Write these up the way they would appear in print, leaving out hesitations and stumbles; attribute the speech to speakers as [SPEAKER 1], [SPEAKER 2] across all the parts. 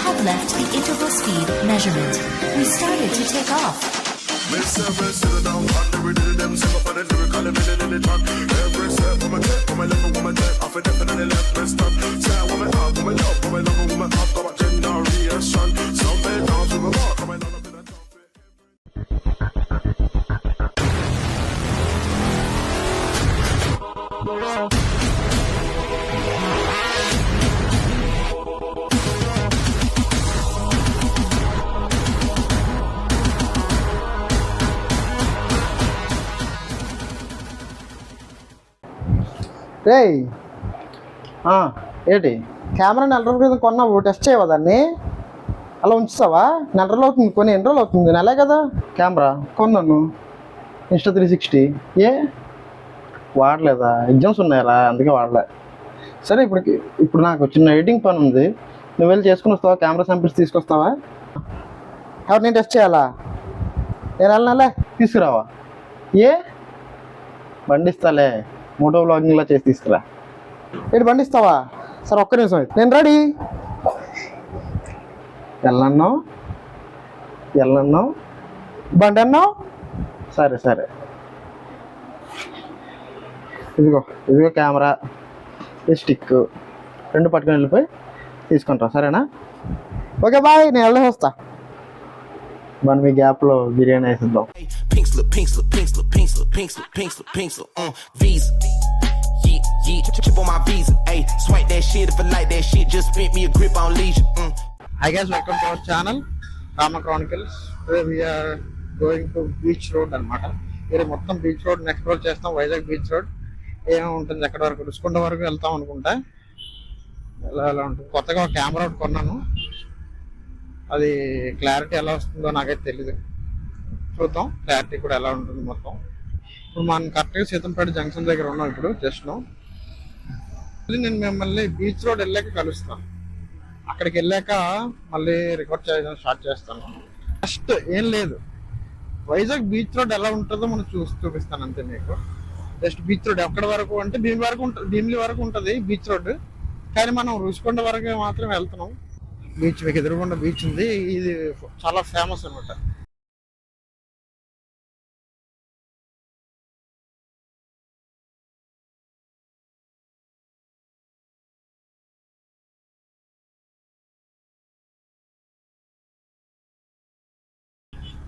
[SPEAKER 1] have left the interval speed measurement. We started to take off.
[SPEAKER 2] రేయ్ ఏంటి camera నెల రోజుల క్రితం కొన్నావు, టెస్ట్ చేయవా దాన్ని? అలా ఉంచుతావా? నెల రోజులు అవుతుంది కొని. ఎన్ని రోజులు అవుతుంది? నెలే కదా కెమెరా కొన్నాను. Insta360 ఏ వాడలేదా? ఎగ్జామ్స్ ఉన్నాయరా, అందుకే వాడలే. సరే ఇప్పుడు నాకు చిన్న ఎడిటింగ్ పని ఉంది, నువ్వు వెళ్ళి చేసుకుని వస్తావా? కెమెరా శాంపిల్స్ తీసుకొస్తావా? ఎవరు నేను టెస్ట్ చేయాలా? నేను వెళ్ళాలే, తీసుకురావా? ఏ బండి ఇస్తాలే, మోటో వ్లాగింగ్లా చేసి తీసుకురా. ఏంటి బండి ఇస్తావా? సరే ఒక్క నిమిషం అయితే నేను రెడీ. వెళ్ళన్నావు బండి అన్నావు. సరే ఇదిగో కెమెరా, స్టిక్ రెండు పట్టుకొని వెళ్ళిపోయి తీసుకుంటాం, సరేనా? ఓకే బాయ్, నేను వెళ్ళేసి వస్తా. మన మీ గ్యాప్లో biryani వేసిద్దాం. Hi guys, welcome to our channel Rama Chronicles. Today we are going to beach road అన్నమాట. ఇది మొత్తం బీచ్ రోడ్ ఎక్స్ప్లోర్ చేస్తాం. వైజాగ్ బీచ్ రోడ్ ఏముంటుంది, ఎక్కడ వరకు రుషికొండ వరకు వెళ్తాం అనుకుంటా. ఎలా ఉంటుంది. కొత్తగా ఒక కెమెరా ఒకటి కొన్నాను, అది క్లారిటీ ఎలా వస్తుందో నాకైతే తెలీదు. చూద్దాం క్లారిటీ కూడా ఎలా ఉంటుంది మొత్తం. ఇప్పుడు మనం కరెక్ట్గా సీతంపేట జంక్షన్ దగ్గర ఉన్నాం. ఇప్పుడు జస్ట్ నేను మిమ్మల్ని బీచ్ రోడ్ వెళ్ళాక కలుస్తాను. అక్కడికి వెళ్ళాక మళ్ళీ రికార్డ్ చేయడం స్టార్ట్ చేస్తాను. ఫస్ట్ ఏం లేదు, వైజాగ్ బీచ్ రోడ్ ఎలా ఉంటుందో మనం చూపిస్తాను అంతే మీకు. జస్ట్ బీచ్ రోడ్ ఎక్కడ వరకు అంటే భీమిలి వరకు ఉంటుంది బీచ్ రోడ్, కానీ మనం రుషికొండ వరకు మాత్రం వెళ్తున్నాం. బీచ్ మీకు ఎదురుగుండా బీచ్ ఉంది, ఇది చాలా ఫేమస్ అనమాట.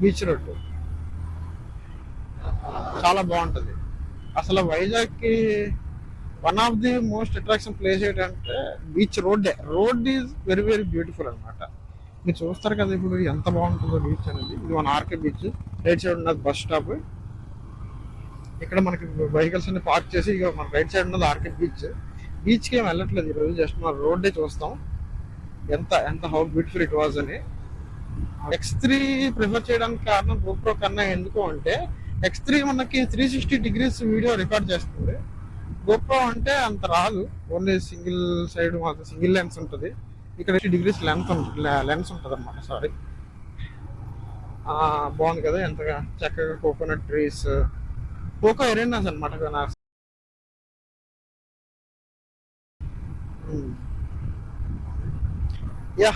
[SPEAKER 2] బీచ్ రోడ్ చాలా బాగుంటుంది. అసలు వైజాగ్కి one of the most attraction place ఏంటంటే beach road is very very beautiful అనమాట. మీరు చూస్తారు కదా ఇప్పుడు ఎంత బాగుంటుందో బీచ్ అనేది. ఇది మన ఆర్కే బీచ్, రైట్ సైడ్ ఉన్నది బస్ స్టాప్. ఇక్కడ మనకి వెహికల్స్ అన్ని పార్క్ చేసి ఇక మన రైట్ సైడ్ ఉన్నది ఆర్కే బీచ్కి ఏం వెళ్ళట్లేదు ఈరోజు, జస్ట్ మన రోడ్డే చూస్తాం ఎంత హౌ బ్యూటిఫుల్ ఇట్ వాజ్ అని. X3 ప్రిఫర్ చేయడానికి కారణం GoPro కన్నా ఎందుకు అంటే X3 మనకి 360 degrees వీడియో రికార్డ్ చేస్తుంది. GoPro అంటే అంత రాదు, ఓన్లీ సింగిల్ సైడ్ మాత్రం సింగిల్ లెన్స్ ఉంటుంది. ఇక్కడ 60 degrees లెన్స్ ఉంటుంది అన్నమాట. సారీ, బాగుంది కదా ఎంతగా చక్కగా. కోకోనట్ ట్రీస్, కోకో ఎరేనాస్ అనమాట. యా,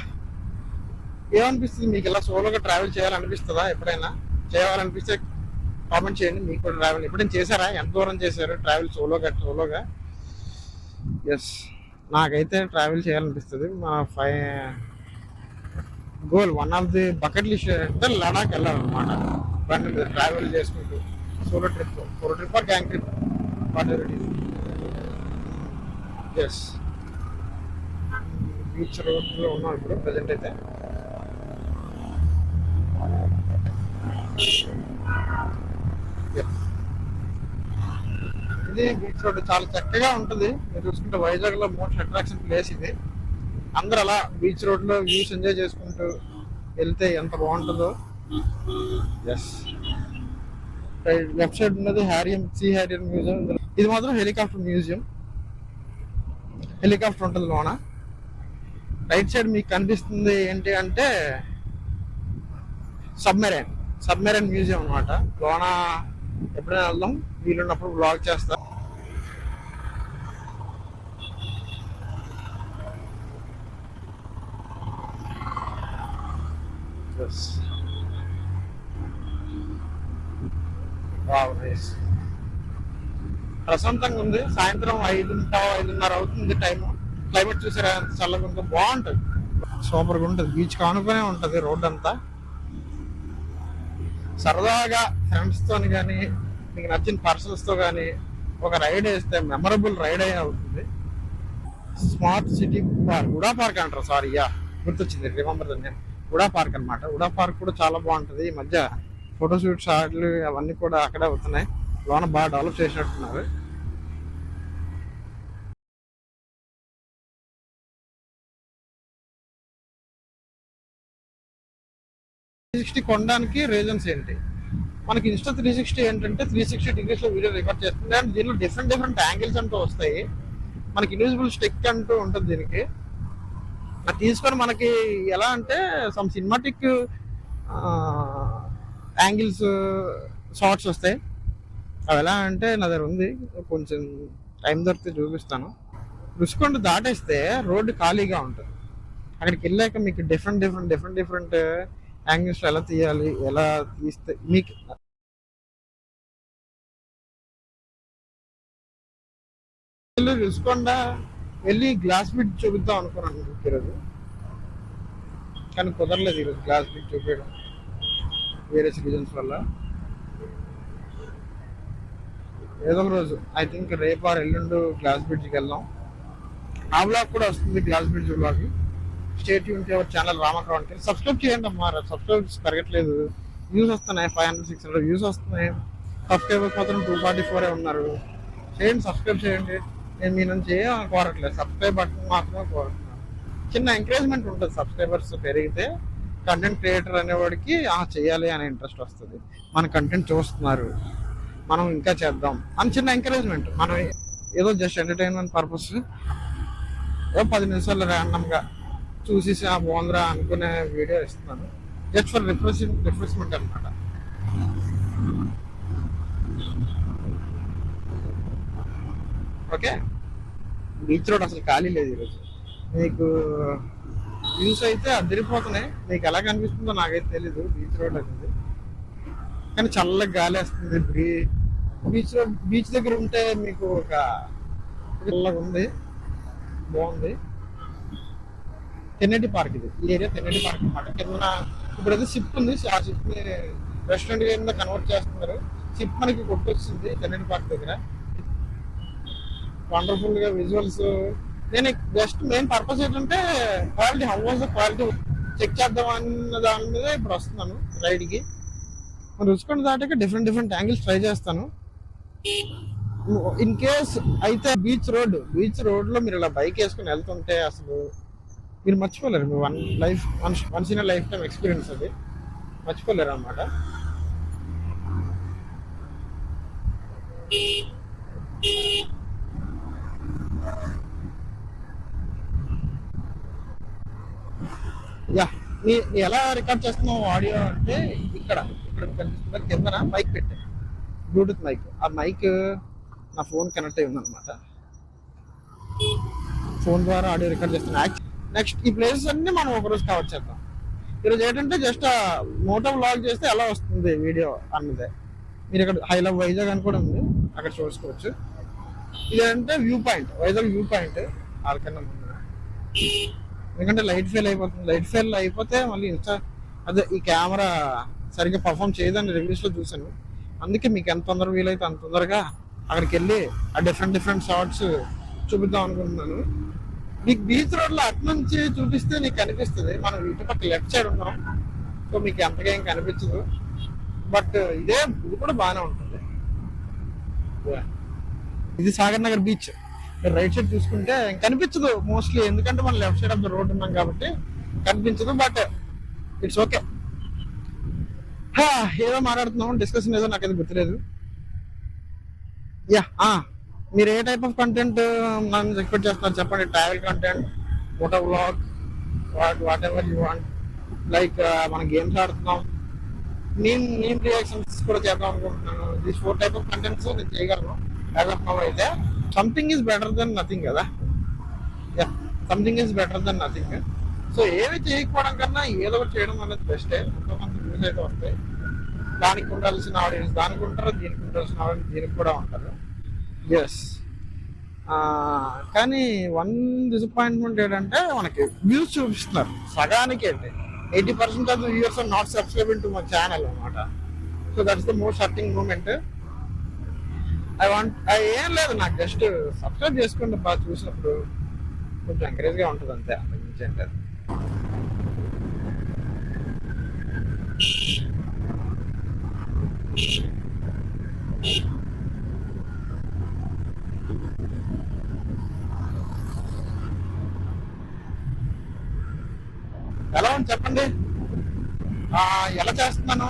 [SPEAKER 2] ఏమనిపిస్తుంది మీకు? ఇలా సోలోగా ట్రావెల్ చేయాలనిపిస్తుందా? ఎప్పుడైనా చేయాలనిపిస్తే కామెంట్ చేయండి. మీకు కూడా ట్రావెల్ ఎప్పుడైనా చేశారా? ఎంత దూరం చేశారు ట్రావెల్ సోలోగా? ఎస్, నాకైతే ట్రావెల్ చేయాలనిపిస్తుంది. మా goal, one of the bucket list అంటే లడాక్ వెళ్ళాలన్నమాట. బండి మీద ట్రావెల్ చేసుకుంటూ solo trip or gang trip, whatever it is. Yes, beach రోడ్లో ఉన్నాం ఇప్పుడు ప్రజెంట్ అయితే. ఇది బీచ్ రోడ్ చాలా చక్కగా ఉంటుంది. మీరు చూసుకుంటే వైజాగ్ లో మోస్ట్ అట్రాక్షన్ ప్లేస్ ఇది. అందరు అలా బీచ్ రోడ్ లో వ్యూస్ ఎంజాయ్ చేసుకుంటూ వెళ్తే ఎంత బాగుంటుందో. ఎస్, లెఫ్ట్ సైడ్ ఉన్నది సీ హ్యారియర్ మ్యూజియం. ఇది మాత్రం హెలికాప్టర్ ఉంటుంది లోన. రైట్ సైడ్ మీకు కనిపిస్తుంది ఏంటి అంటే సబ్మెరైన్ మ్యూజియం అనమాట. లోన ఎప్పుడైనా వెళ్దాం, వీలున్నప్పుడు బ్లాగ్ చేస్తా. ఎస్. Wow, nice. ప్రశాంతంగా ఉంది. సాయంత్రం 5:30 అవుతుంది టైము. క్లైమేట్ చూసారా ఎంత చల్లగా ఉందో, బాగుంటుంది, సూపర్గా ఉంటుంది. బీచ్ కానుకునే ఉంటుంది రోడ్ అంతా. సరదాగా ఫ్రెండ్స్తో కానీ మీకు నచ్చిన పర్సన్స్తో కానీ ఒక రైడ్ వేస్తే మెమరబుల్ రైడ్ అయ్యే అవుతుంది. స్మార్ట్ సిటీ పార్క్, ఉడా పార్క్ అంటారు, సారీ, గుర్తొచ్చింది, రిమెంబర్ దాన్ని, ఉడా పార్క్ అనమాట. ఉడా పార్క్ కూడా చాలా బాగుంటుంది. ఈ మధ్య ఫోటోషూట్ షాట్లు అవన్నీ కూడా అక్కడే అవుతున్నాయి. లోన బాగా డెవలప్ చేసినట్టున్నారు. కొనడానికి రీజన్స్ ఏంటి? మనకి ఇన్స్టా 360 ఏంటంటే 360 డిగ్రీస్ లో వీడియో రికార్డ్ చేస్తుంది. అండ్ దీనిలో డిఫరెంట్ డిఫరెంట్ యాంగిల్స్ అంటూ వస్తాయి. మనకి ఇన్విజిబుల్ స్టిక్ అంటూ ఉంటుంది దీనికి. అది తీసుకొని మనకి ఎలా అంటే సమ్ సినిమాటిక్ యాంగిల్స్ షార్ట్స్ వస్తాయి. అవి ఎలా అంటే నా దగ్గర ఉంది, కొంచెం టైం దొరికితే చూపిస్తాను. రుషికొండ దాటేస్తే రోడ్డు ఖాళీగా ఉంటుంది. అక్కడికి వెళ్ళాక మీకు డిఫరెంట్ యాంగిల్స్ ఎలా తీయాలి, ఎలా తీస్తే మీకు రుషికొండ వెళ్ళి గ్లాస్ బ్రిడ్జ్ చూపిద్దాం అనుకున్నాను ఈరోజు, కానీ కుదరలేదు ఈరోజు గ్లాస్ బ్రిడ్జ్ చూపించడం వేరే రీజన్స్ వల్ల. ఏదో ఒక రోజు ఐ థింక్ రేపు ఆర్ ఎల్లుండు గ్లాస్ బ్రిడ్జ్కి వెళ్దాం. ఆ బ్లాగ్ కూడా వస్తుంది, glass bridge blog. State Yoon to our channel రామక్రాన్కి subscribe చేయండి అమ్మా. సబ్స్క్రైబ్స్ పెరగట్లేదు, వ్యూస్ వస్తున్నాయి, 500-600 వ్యూస్ వస్తున్నాయి. సబ్స్క్రైబర్స్ మాత్రం 244 ఉన్నారు. చేయండి, సబ్స్క్రైబ్ చేయండి. నేను మీ నుంచి ఏం కోరట్లేదు, సబ్స్క్రైబ్ బటన్ మాత్రమే కోరుతున్నాను. చిన్న ఎంకరేజ్మెంట్ ఉంటుంది. సబ్స్క్రైబర్స్ పెరిగితే కంటెంట్ క్రియేటర్ అనేవాడికి చేయాలి అనే ఇంట్రెస్ట్ వస్తుంది. మన కంటెంట్ చూస్తున్నారు, మనం ఇంకా చేద్దాం అని చిన్న ఎంకరేజ్మెంట్. మనం ఏదో జస్ట్ ఎంటర్టైన్మెంట్ పర్పస్ ఏదో 10 నిమిషాలు ర్యాండమ్గా చూసి బాగుందిరా అనుకునే వీడియో ఇస్తున్నాను. జస్ట్ ఫర్ రిఫ్రెష్మెంట్ అనమాట. ఓకే, బీచ్ రోడ్ అసలు ఖాళీ లేదు ఈరోజు. మీకు వ్యూస్ అయితే అదిరిపోతున్నాయి. మీకు ఎలా కనిపిస్తుందో నాకైతే తెలీదు బీచ్ రోడ్ అనేది, కానీ చల్లగా గాలి వస్తుంది. బీచ్ దగ్గర ఉంటే మీకు ఒక చల్లగా ఉంది, బాగుంది. తెన్నటి పార్క్ ఇది, ఈ ఏరియా తెన్నటి పార్క్ అనమాట. కింద ఇప్పుడు ఏదో షిప్ ఉంది, ఆ షిప్ ని రెస్టారెంట్ కింద కన్వర్ట్ చేస్తున్నారు. షిప్ మనకి కొట్టొచ్చింది తెన్నటి పార్క్ దగ్గర. వండర్ఫుల్ గా విజువల్స్. నేను జస్ట్ మెయిన్ పర్పస్ ఏంటంటే quality, how was the quality check చేద్దాం అన్న దాని మీద ఇప్పుడు వస్తున్నాను రైడ్ కి. రుచికొండ దాటాక డిఫరెంట్ యాంగిల్స్ ట్రై చేస్తాను. ఇన్ కేస్ అయితే బీచ్ రోడ్ లో మీరు ఇలా బైక్ వేసుకుని వెళ్తుంటే అసలు మీరు మర్చిపోలేరు. మీ once in lifetime experience, అది మర్చిపోలేరు అన్నమాట. యా, నీ ఎలా రికార్డ్ చేస్తున్నావు ఆడియో అంటే ఇక్కడ కనిపిస్తున్న కిందన మైక్ పెట్టాను, బ్లూటూత్ మైక్. ఆ మైక్ నా ఫోన్ కనెక్ట్ అయి ఉందన్నమాట. ఫోన్ ద్వారా ఆడియో రికార్డ్ చేస్తున్నాను. నెక్స్ట్ ఈ ప్లేసెస్ అన్ని మనం ఒకరోజు కవర్ చేద్దాం. ఈరోజు ఏంటంటే జస్ట్ మోటో వ్లాగ్ చేస్తే ఎలా వస్తుంది వీడియో అన్నదే. మీరు ఇక్కడ హైలవ్ వైజాగ్ అని కూడా ఉంది, అక్కడ చూసుకోవచ్చు. ఇదంటే view point, Vizag view point. వాళ్ళకన్నా ముందు ఎందుకంటే లైట్ ఫెయిల్ అయిపోతుంది. లైట్ ఫెయిల్ అయిపోతే మళ్ళీ అదే ఈ కెమెరా సరిగ్గా పర్ఫామ్ చేయదని రివ్యూస్ లో చూసాను. అందుకే మీకు ఎంత తొందరగా వీలైతే అంత తొందరగా అక్కడికి వెళ్ళి ఆ డిఫరెంట్ షార్ట్స్ చూపిద్దాం అనుకుంటున్నాను. మీకు బీచ్ రోడ్ లో అటు నుంచి చూపిస్తే నీకు కనిపిస్తుంది. మనం ఇటు పక్క లెఫ్ట్ సైడ్ ఉన్నాం, సో మీకు అంతగా ఏం కనిపించదు. బట్ ఇది కూడా బాగానే ఉంటుంది. ఇది సాగర్ నగర్ బీచ్. మీరు రైట్ సైడ్ చూసుకుంటే కనిపించదు మోస్ట్లీ, ఎందుకంటే మనం left side of the road ఉన్నాం కాబట్టి కనిపించదు. But it's okay. ఏదో మాట్లాడుతున్నాం, డిస్కషన్ ఏదో నాకైతే గుర్తులేదు. యా, మీరు ఏ టైప్ ఆఫ్ కంటెంట్ మనం ఎక్స్పెక్ట్ చేస్తున్నారు చెప్పండి. Travel content, photo vlog, what ever you want. Like మనం గేమ్స్ ఆడుతున్నాం, నేను రియాక్షన్స్ కూడా చేద్దాం అనుకుంటున్నాను. దీస్ 4 టైప్ ఆఫ్ కంటెంట్స్ నేను చేయగలను. యాజ్ ఆఫ్ నౌ అయితే something is better than nothing కదా. Yeah, something is better than nothing. So ఏమి చేయకపోవడం కన్నా ఏదో ఒకటి చేయడం అనేది బెస్టే. ఎంతో కొంత వ్యూస్ అయితే వస్తాయి. దానికి ఉండాల్సిన ఆడియన్స్ దానికి ఉంటారు, దీనికి ఉండాల్సిన ఆడియన్స్ దీనికి కూడా ఉంటారు. ఎస్. కానీ వన్ డిసప్పాయింట్మెంట్ ఏంటంటే మనకి వ్యూస్ చూపిస్తున్నారు సగానికి ఏంటి 80% of the viewers are not subscribing to my channel అనమాట. So that's the most hurting moment. ఏం లేదు, నాకు జస్ట్ సబ్స్క్రైబ్ చేసుకోండి బాగా, చూసినప్పుడు కొంచెం ఎంకరేజ్గా ఉంటుంది అంతే, అంతకు మించి ఏం లేదు. ఎలా ఉంది చెప్పండి, ఎలా చేస్తున్నాను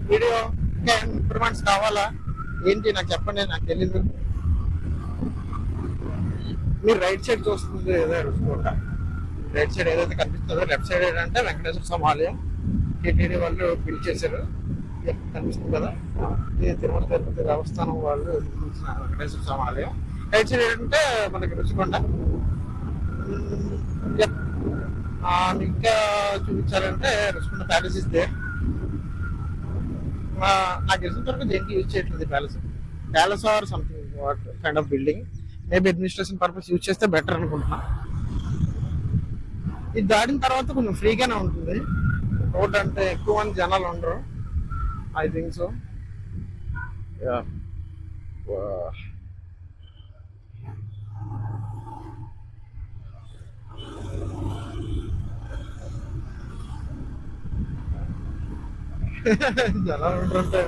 [SPEAKER 2] వీడియో, ఇంకా ఇంప్రూవ్మెంట్స్ కావాలా ఏంటి నాకు చెప్పండి, నాకు తెలీదు. మీరు రైట్ సైడ్ చూస్తుంది ఏదో చూసుకోక, రైట్ సైడ్ ఏదైతే కనిపిస్తుందో లెఫ్ట్ సైడ్ ఏంటంటే వెంకటేశ్వర స్వామి ఆలయం. టీటీడీ వాళ్ళు బిల్డ్ చేశారు, కనిపిస్తుంది కదా, ఇది తిరుమల తిరుపతి దేవస్థానం వాళ్ళు నిర్మించిన వెంకటేశ్వర స్వామి ఆలయం. రైట్ సైడ్ ఏంటంటే మనకి రుచికొండ. ఇంకా చూపించాలంటే రుచికొండ ప్యాలెస్ ఇస్ దేర్. నాకు తెలిసినంత వరకు దేనికి యూజ్ చేయట్లేదు palace or something what kind of building. Maybe administration purpose use చేస్తే బెటర్ అనుకుంటున్నా. ఇది దాటిన తర్వాత కొంచెం ఫ్రీగానే ఉంటుంది, రోడ్ అంటే ఎక్కువ మంది జనాలు ఉండరు, ఐ థింక్ సో. జనాలు ఉండరంటే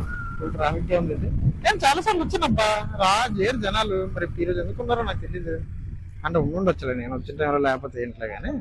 [SPEAKER 2] ట్రాఫిక్ ఏం లేదు. నేను చాలా సార్లు వచ్చానబ్బా, చేరు జనాలు. మరి ఈరోజు ఎందుకున్నారో నాకు తెలియదు, అంటే ఉండుండొచ్చులే నేను వచ్చిన టైంలో, లేకపోతే ఏంట్లే కానీ